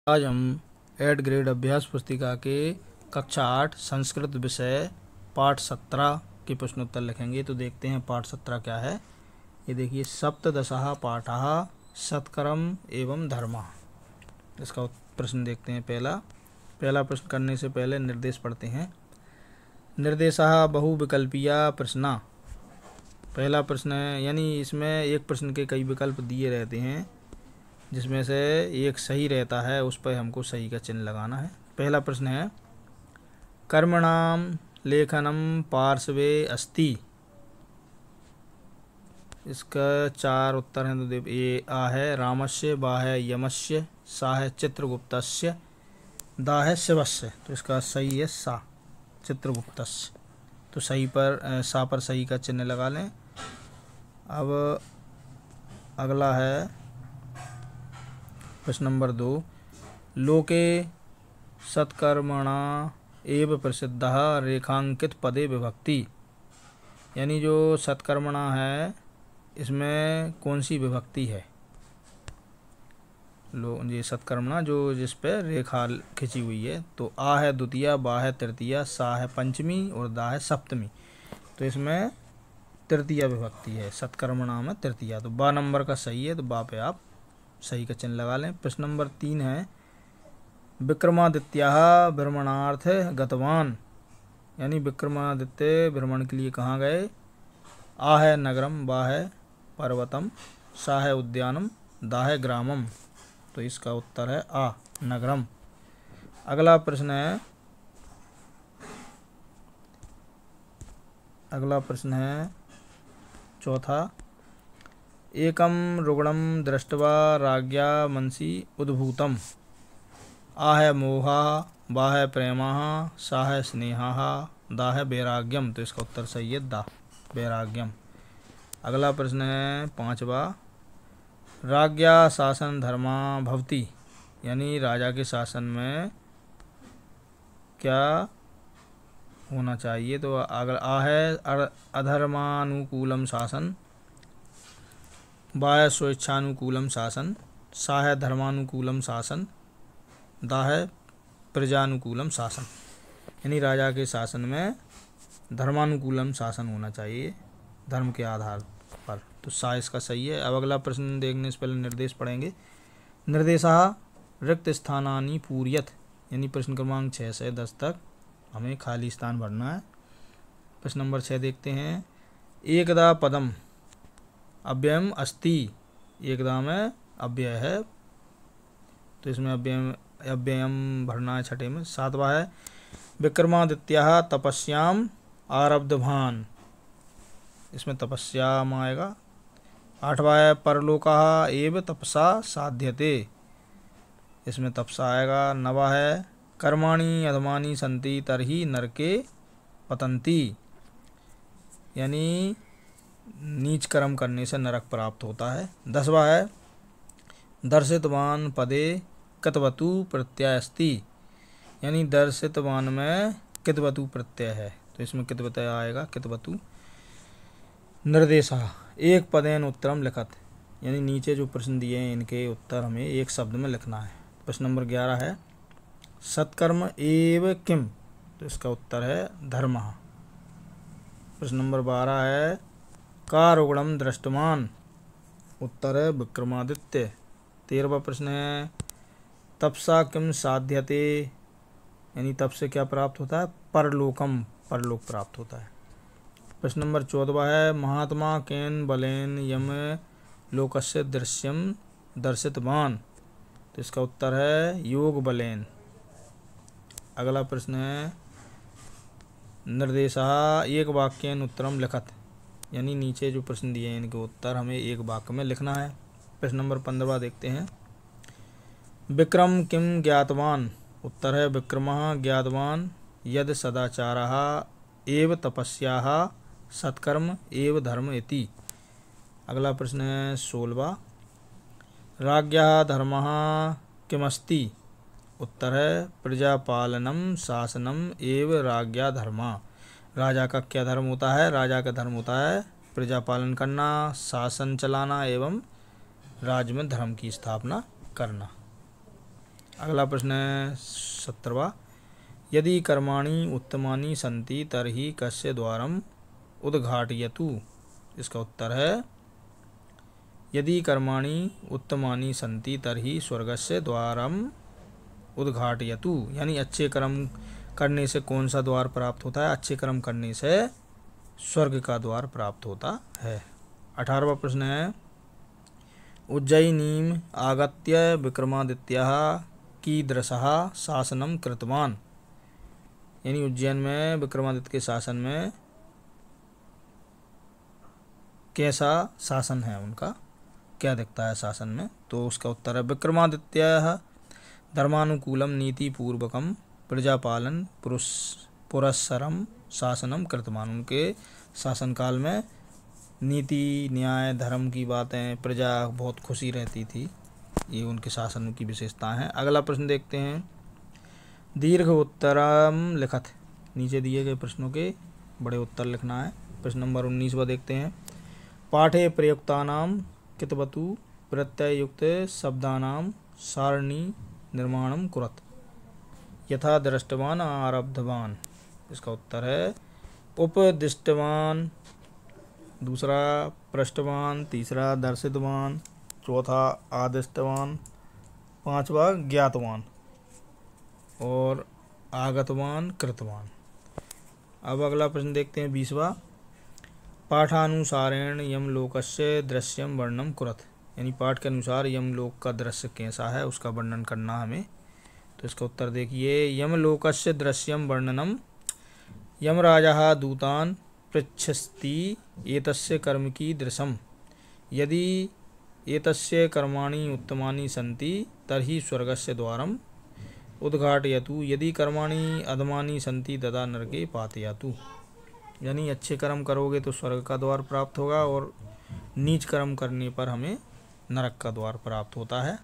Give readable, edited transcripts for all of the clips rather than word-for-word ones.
आज हम 8 ग्रेड अभ्यास पुस्तिका के कक्षा 8 संस्कृत विषय पाठ 17 के प्रश्नोत्तर लिखेंगे। तो देखते हैं पाठ 17 क्या है। ये देखिए, सप्तदशः पाठः सत्कर्म एवं धर्म। इसका प्रश्न देखते हैं। पहला प्रश्न करने से पहले निर्देश पढ़ते हैं। निर्देशः बहुविकल्पीय प्रश्न। पहला प्रश्न है, यानी इसमें एक प्रश्न के कई विकल्प दिए रहते हैं, जिसमें से एक सही रहता है, उस पर हमको सही का चिन्ह लगाना है। पहला प्रश्न है, कर्मणाम लेखनम पार्श्वे अस्ति। इसका 4 उत्तर हैं। तो ये आ है रामस्य, बा है यमस्य, सा है चित्रगुप्तस्य, दा है शिवस्य। तो इसका सही है सा, चित्रगुप्तस्य। तो सही पर सा पर सही का चिन्ह लगा लें। अब अगला है प्रश्न नंबर 2, लोके सत्कर्मणा एव प्रसिद्धः रेखांकित पदे विभक्ति। यानी जो सत्कर्मणा है, इसमें कौन सी विभक्ति है? ये सत्कर्मणा जो जिस पे रेखा खिंची हुई है। तो आ है द्वितीया, बा है तृतीया, सा है पंचमी और दा है सप्तमी। तो इसमें तृतीया विभक्ति है, सत्कर्मणा में तृतीया। तो बा नंबर का सही है, तो बा पे आप सही का चिन्ह लगा लें। प्रश्न नंबर 3 है, विक्रमादित्य भ्रमणार्थ गतवान। यानी विक्रमादित्य भ्रमण के लिए कहाँ गए? आ है नगरम, बा है पर्वतम, सा है उद्यानम, दा है ग्रामम। तो इसका उत्तर है आ, नगरम। अगला प्रश्न है चौथा, एकम रुग्णम दृष्ट्वा राज्ञा मनसि उद्भूतम। आ है मोहा, बा है प्रेमा, सा है स्नेहा, दा है वैराग्यम। तो इसका उत्तर सही है दा, वैराग्यम। अगला प्रश्न है 5वां, राज्ञा शासन धर्मा भवति। यानी राजा के शासन में क्या होना चाहिए? तो अगर आ है अधर्मानुकूलम शासन, बा है स्वेच्छानुकूलम शासन, सा है धर्मानुकूलम शासन, दा है प्रजानुकूलम शासन। यानी राजा के शासन में धर्मानुकूलम शासन होना चाहिए, धर्म के आधार पर। तो सा इसका सही है। अब अगला प्रश्न देखने से पहले निर्देश पढ़ेंगे। निर्देशः रिक्त स्थानानि पूरयत। यानी प्रश्न क्रमांक 6 से 10 तक हमें खाली स्थान भरना है। प्रश्न नंबर 6 देखते हैं। एकदा पदम अव्ययम अस्ति। एकदा में अव्यय है, तो इसमें अव्ययम भरना है 6 में। 7वां है, विक्रमादित्यः तपस्याम आरब्धवान। इसमें तपस्याम आएगा। 8वां है, परलोकः एव तपसा साध्यते। इसमें तपसा आएगा। 9वां है, कर्माणि अधमानि सन्ति तर्हि नरके पतन्ति। यानी नीच कर्म करने से नरक प्राप्त होता है। 10वां है, दर्शितवान पदे कितवतु प्रत्यय अस्ति। यानी दर्शितवान में कितवतु प्रत्यय है, तो इसमें कितवतु आएगा, कितवतु। निर्देशः एक पदेन उत्तरम लिखत। यानी नीचे जो प्रश्न दिए हैं, इनके उत्तर हमें एक शब्द में लिखना है। प्रश्न नंबर 11 है, सत्कर्म एव किम। तो इसका उत्तर है धर्मः। प्रश्न नंबर 12 है, का रुग्णम दृष्टवान। उत्तर है विक्रमादित्य। 13वां प्रश्न है, तपसा किम साध्यते। यानी तप से क्या प्राप्त होता है? परलोकम, परलोक प्राप्त होता है। प्रश्न नंबर 14वां है, महात्मा केन बलेन यम लोकस्य दृश्यम दर्शितवान। तो इसका उत्तर है योग बलेन। अगला प्रश्न है, निर्देशः एक वाक्येन उत्तरम लिखत। यानी नीचे जो प्रश्न दिए हैं, इनके उत्तर हमें एक वाक्य में लिखना है। प्रश्न नंबर 15वां देखते हैं। विक्रम किम ज्ञातवान। उत्तर है विक्रमः ज्ञातवान यद सदाचारः एव तपस्याः सत्कर्म एव धर्म इति। अगला प्रश्न है 16वां, राज्ञः धर्मः किमस्ति। उत्तर है प्रजापालनम शासनम एव राज्ञा धर्मा। राजा का क्या धर्म होता है? राजा का धर्म होता है प्रजा पालन करना, शासन चलाना एवं राज्य में धर्म की स्थापना करना। अगला प्रश्न है 17वां। यदि कर्माणि उत्तमानि सन्ति तर्हि कस्य द्वारम् उद्घाटयतु। इसका उत्तर है यदि कर्माणि उत्तमानि सन्ति तर्हि स्वर्गस्य द्वारम् उद्घाटयतु, यानी अच्छे कर्म करने से कौन सा द्वार प्राप्त होता है? अच्छे कर्म करने से स्वर्ग का द्वार प्राप्त होता है। 18वां प्रश्न है उज्जयिनीम् आगत्य विक्रमादित्यः कीदृशः शासनं कृतवान्। यानी उज्जैन में विक्रमादित्य के शासन में कैसा शासन है उनका, क्या दिखता है शासन में? तो उसका उत्तर है विक्रमादित्यः धर्मानुकूलम नीति पूर्वकम प्रजापालन पुरस्सरम शासनम कृतवान्। उनके शासनकाल में नीति न्याय धर्म की बातें, प्रजा बहुत खुशी रहती थी। ये उनके शासन की विशेषता है। अगला प्रश्न देखते हैं। दीर्घ उत्तरम लिखत। नीचे दिए गए प्रश्नों के बड़े उत्तर लिखना है। प्रश्न नंबर 19वां देखते हैं। पाठे प्रयुक्तानाम कितवतु प्रत्ययुक्त शब्दानाम सारणी निर्माणम कुरत यथा दृष्टवान आरब्धवान। इसका उत्तर है उपदिष्टवान, दूसरा पृष्ठवान, तीसरा दर्शितवान, चौथा आदिष्टवान, पांचवा ज्ञातवान और आगतवान कृतवान। अब अगला प्रश्न देखते हैं 20वां। पाठानुसारेण यमलोकस्य दृश्यम वर्णनम कुरत। यानी पाठ के अनुसार यमलोक का दृश्य कैसा है उसका वर्णन करना हमें। तो इसका उत्तर देखिए यमलोकस्य दृश्यम वर्णनम यमराजः दूतान् पृच्छति एतस्य कर्म की दृशम यदि एतस्य कर्माणि उत्तमानि सन्ति तर्हि स्वर्गस्य द्वारम् उद्घाटयतु यदि कर्माणि अधमानि सन्ति तदा नरके पातयतु। यानी अच्छे कर्म करोगे तो स्वर्ग का द्वार प्राप्त होगा और नीच कर्म करने पर हमें नरक का द्वार प्राप्त होता है।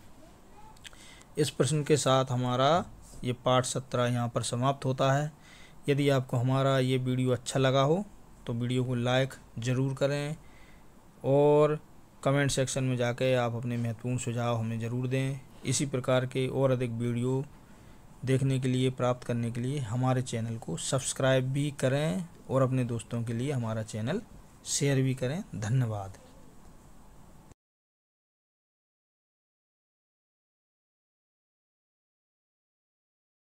इस प्रश्न के साथ हमारा ये पाठ 17 यहाँ पर समाप्त होता है। यदि आपको हमारा ये वीडियो अच्छा लगा हो तो वीडियो को लाइक ज़रूर करें और कमेंट सेक्शन में जाकर आप अपने महत्वपूर्ण सुझाव हमें ज़रूर दें। इसी प्रकार के और अधिक वीडियो देखने के लिए, प्राप्त करने के लिए हमारे चैनल को सब्सक्राइब भी करें और अपने दोस्तों के लिए हमारा चैनल शेयर भी करें। धन्यवाद।